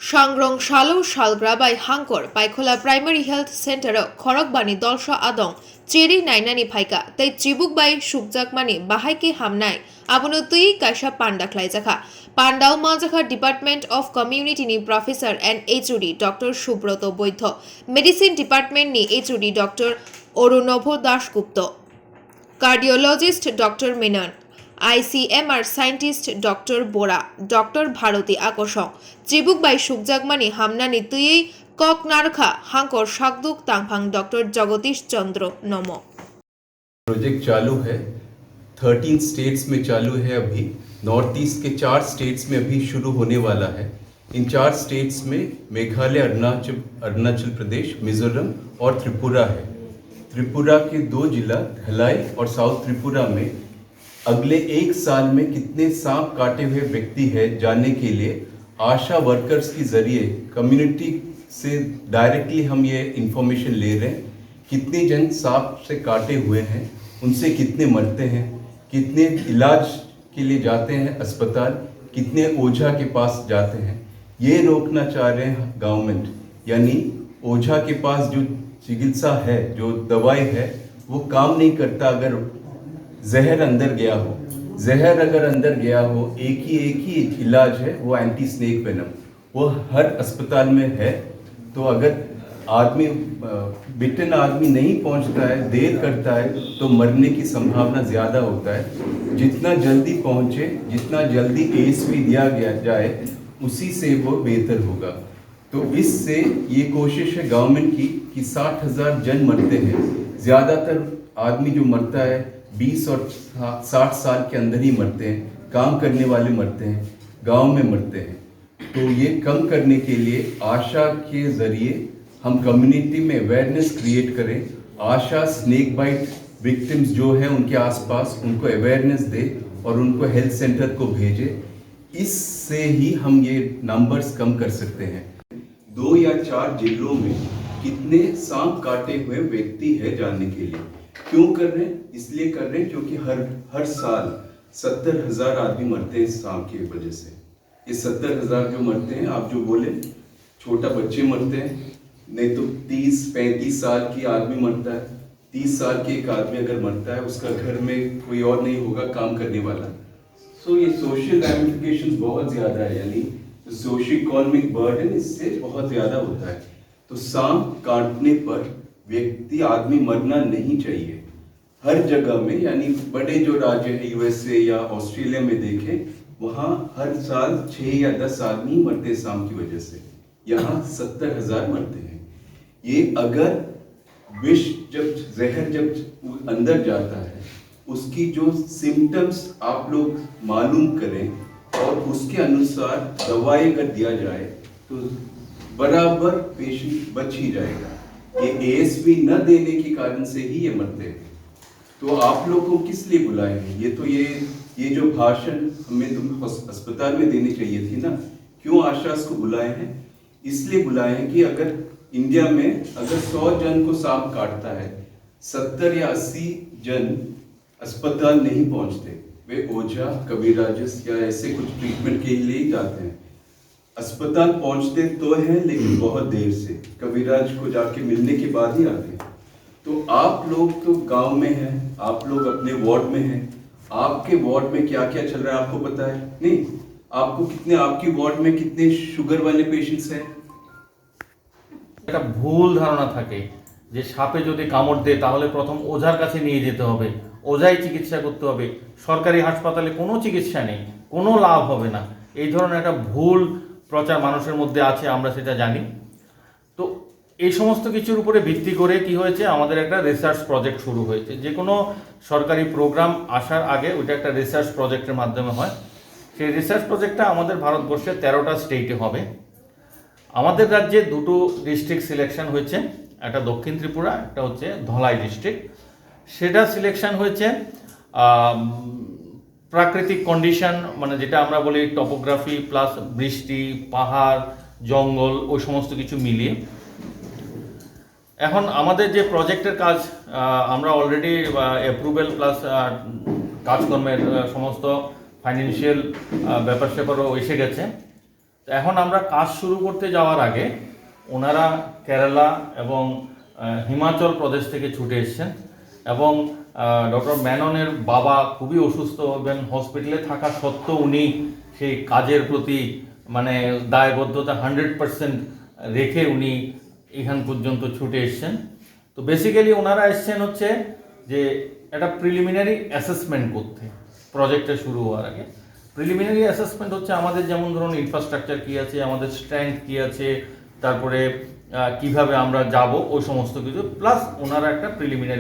Shangrong Shalo Shalgra by Hankor Paikola Primary Health Center Khorokbani Dolsha Adong Cheri Nainani Paika Tei Chibuk by Shukjakmani Bahaike Hamnai Abunutui Kaisha Panda Klaizaka Pandao Mazaka Department of Community ni Professor and HOD Dr. Shubroto Boitho Medicine Department ni HOD Dr. Orunobho Dashgupto Cardiologist Dr. Menon ICMR scientist doctor Bora doctor Bharati আকর্ষণ চিবুক বাই সুকজাগমানি হামনানি তুই কক নারখা হাঙ্কর শাকদুক তাংফাং ডক্টর জগদীশ চন্দ্র নম प्रोजेक्ट चालू है 13 स्टेट्स में चालू है। अभी नॉर्थ ईस्ट के 4 स्टेट्स में अभी शुरू होने वाला है। इन 4 स्टेट्स में मेघालय, अरुणाचल प्रदेश, मिजोरम और त्रिपुरा है। त्रिपुरा के 2 जिला धलाई और साउथ त्रिपुरा में अगले 1 साल में कितने सांप काटे हुए व्यक्ति हैं जानने के लिए आशा वर्कर्स के जरिए कम्युनिटी से डायरेक्टली हम ये इंफॉर्मेशन ले रहे हैं। कितने जन सांप से काटे हुए हैं, उनसे कितने मरते हैं, कितने इलाज के लिए जाते हैं अस्पताल, कितने ओझा के पास जाते हैं। ये रोकना चाह रहे हैं गवर्नमेंट, यानी ओझा के पास जो चिकित्सा है, जो दवाई है, वो काम नहीं करता। अगर जहर अंदर गया हो, जहर अगर अंदर गया हो, एक ही इलाज है, वो एंटी स्नेक वेनम, वो हर अस्पताल में है। तो अगर आदमी बिटन आदमी नहीं पहुंचता है, देर करता है, तो मरने की संभावना ज़्यादा होता है। जितना जल्दी पहुंचे, जितना जल्दी ASV दिया गया जाए, उसी से वो बेहतर होगा। तो इससे ये कोशिश है गवर्नमेंट की कि 60,000 जन मरते हैं। ज़्यादातर आदमी जो मरता है 20 और 60 साल के अंदर ही मरते हैं। काम करने वाले मरते हैं, गांव में मरते हैं। तो ये कम करने के लिए आशा के ज़रिए हम कम्युनिटी में अवेयरनेस क्रिएट करें। आशा स्नेक बाइट विक्टिम्स जो हैं उनके आसपास उनको अवेयरनेस दे और उनको हेल्थ सेंटर को भेजे। इससे ही हम ये नंबर्स कम कर सकते हैं। 2 या 4 जिलों में कितने सांप काटे हुए व्यक्ति है जानने के लिए क्यों कर रहे हैं? इसलिए कर रहे हैं क्योंकि हर साल 70,000 आदमी मरते हैं सांप की वजह से। ये 70,000 जो मरते हैं, आप जो बोले छोटा बच्चे मरते हैं, नहीं तो 30-35 साल की आदमी मरता है। 30 साल के एक आदमी अगर मरता है, उसका घर में कोई और नहीं होगा काम करने वाला। सो ये सोशल रैमिफिकेशंस बहुत ज़्यादा है, यानी सोशल इकोनॉमिक बर्डन इससे बहुत ज़्यादा होता है। तो सांप काटने पर व्यक्ति आदमी मरना नहीं चाहिए। हर जगह में, यानी बड़े जो राज्य है USA या ऑस्ट्रेलिया में देखें, वहाँ हर साल 6 या 10 आदमी मरते हैं सांप की वजह से। यहाँ 70,000 मरते हैं। ये अगर विष जहर जब अंदर जाता है, उसकी जो सिम्टम्स आप लोग मालूम करें और उसके अनुसार दवाई अगर दिया जाए तो बराबर पेशेंट बच ही जाएगा। ये ASV न देने के कारण से ही ये मरते हैं। तो आप लोग को किस लिए बुलाए हैं? ये जो भाषण हमें तुम अस्पताल में देनी चाहिए थी ना, क्यों आशास को बुलाए हैं? इसलिए बुलाए हैं कि अगर इंडिया में अगर 100 जन को सांप काटता है, 70 या 80 जन अस्पताल नहीं पहुंचते। वे ओझा, कबीराजस या ऐसे कुछ ट्रीटमेंट के लिए ही जाते हैं। अस्पताल पहुंचते तो हैं, लेकिन बहुत देर से, कबीराज को जाके मिलने के बाद ही आते हैं। तो आप लोग तो गांव में हैं, आप लोग अपने वार्ड में हैं। आपके वार्ड में क्या क्या चल रहा है आपको पता है? नहीं। आपकी वार्ड में कितने शुगर वाले पेशेंट्स हैं? একটা ভুল ধারণা থাকে যে সাপে যদি কামড় দেয় তাহলে প্রথম ওঝার কাছে নিয়ে যেতে হবে, ওঝাই চিকিৎসা করতে হবে, সরকারি হাসপাতালে কোনো চিকিৎসা নেই, কোনো লাভ হবে না। এই ধরনের একটা ভুল প্রচার মানুষের মধ্যে আছে, আমরা সেটা জানি। তো এই সমস্ত কিছুর উপরে ভিত্তি করে কি হয়েছে, আমাদের একটা রিসার্চ প্রজেক্ট শুরু হয়েছে। যে কোনো সরকারি প্রোগ্রাম আসার আগে ওইটা একটা রিসার্চ প্রজেক্টের মাধ্যমে হয়। সেই রিসার্চ প্রজেক্টটা আমাদের ভারতবর্ষের 13টা স্টেটে হবে। আমাদের রাজ্যে 2টো ডিস্ট্রিক্ট সিলেকশন হয়েছে, একটা দক্ষিণ ত্রিপুরা, একটা হচ্ছে ধলাই ডিস্ট্রিক্ট। সেটা সিলেকশন হয়েছে প্রাকৃতিক কন্ডিশন, মানে যেটা আমরা বলি টপোগ্রাফি প্লাস বৃষ্টি, পাহাড়, জঙ্গল, ওই সমস্ত কিছু মিলিয়ে। এখন আমাদের যে প্রজেক্টের কাজ, আমরা অলরেডি অ্যাপ্রুভেল প্লাস কাজকর্মের সমস্ত ফাইন্যান্সিয়াল ব্যাপার স্যাপারও এসে গেছে। তো এখন আমরা কাজ শুরু করতে যাওয়ার আগে ওনারা কেরালা এবং হিমাচল প্রদেশ থেকে ছুটে এসেছেন এবং ডক্টর মেননের বাবা খুবই অসুস্থ এবং হসপিটালে থাকা সত্ত্বেও উনি সেই কাজের প্রতি মানে দায়বদ্ধতা 100% রেখে উনি এখান পর্যন্ত ছুটে এসেছেন। তো বেসিক্যালি ওনারা এসছেন হচ্ছে যে একটা প্রিলিমিনারি অ্যাসেসমেন্ট করতে প্রজেক্টটা শুরু হওয়ার আগে। প্রিলিমিনারি অ্যাসেসমেন্ট হচ্ছে আমাদের যেমন ধরুন ইনফ্রাস্ট্রাকচার কী আছে, আমাদের স্ট্রেংথ কী আছে, তারপরে কিভাবে আমরা যাব, ওই সমস্ত কিছু প্লাস ওনারা একটা প্রিলিমিনারি